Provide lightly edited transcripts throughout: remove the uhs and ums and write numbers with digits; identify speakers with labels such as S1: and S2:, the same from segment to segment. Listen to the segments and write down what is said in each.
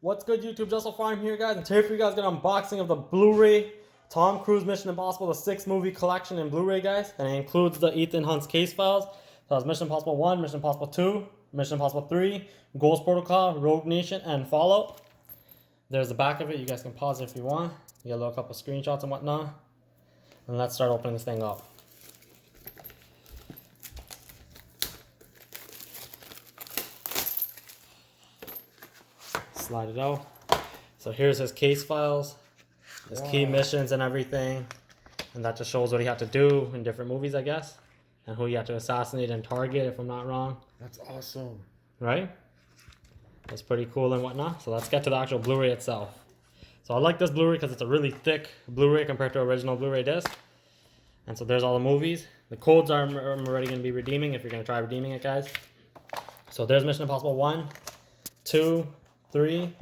S1: What's good, YouTube? Just Farm here, guys, and today for you guys, got an unboxing of the Blu-ray Tom Cruise Mission Impossible, the 6-movie collection in Blu-ray, guys, and it includes the Ethan Hunt's case files. So it's Mission Impossible 1, Mission Impossible 2, Mission Impossible 3, Ghost Protocol, Rogue Nation, and Fallout. There's the back of it. You guys can pause it if you want. You get a couple screenshots and whatnot. And let's start opening this thing up. Slide it out. So here's his case files, his key missions and everything, and that just shows what he had to do in different movies, I guess, and who he had to assassinate and target, if I'm not wrong.
S2: That's awesome.
S1: Right? That's pretty cool and whatnot. So let's get to the actual Blu-ray itself. So I like this Blu-ray because it's a really thick Blu-ray compared to original Blu-ray disc. And so there's all the movies. The codes I'm already going to be redeeming if you're going to try redeeming it, guys. So there's Mission Impossible 1, 2, 3,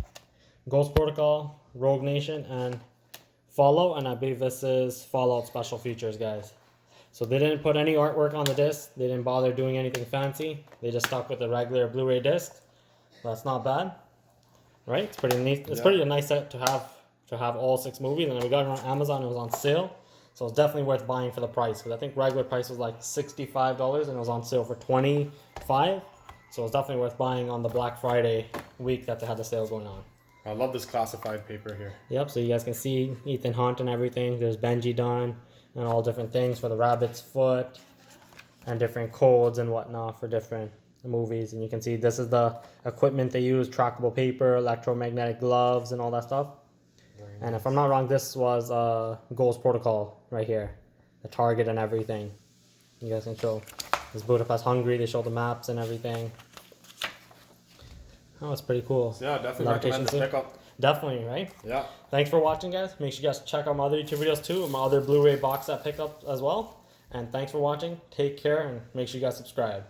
S1: Ghost Protocol, Rogue Nation, and Fallout. And I believe this is Fallout Special Features, guys. So they didn't put any artwork on the disc. They didn't bother doing anything fancy. They just stuck with the regular Blu-ray disc. So that's not bad, right? It's pretty neat. It's pretty a nice set to have all 6 movies. And we got it on Amazon. It was on sale. So it's definitely worth buying for the price. Because I think regular price was like $65 and it was on sale for $25. So it's definitely worth buying on the Black Friday week that they had the sale going on.
S2: I love this classified paper here.
S1: Yep, so you guys can see Ethan Hunt and everything. There's Benji done and all different things for the rabbit's foot and different codes and whatnot for different movies. And you can see this is the equipment they use, trackable paper, electromagnetic gloves, and all that stuff. And if I'm not wrong, this was Ghost Protocol right here. The target and everything. You guys can show. This Budapest, Hungary, they show the maps and everything. Oh, it's pretty cool.
S2: So yeah, definitely recommend the pickup.
S1: Definitely, right?
S2: Yeah.
S1: Thanks for watching, guys. Make sure you guys check out my other YouTube videos too, and my other Blu-ray box set pickup as well. And thanks for watching. Take care, and make sure you guys subscribe.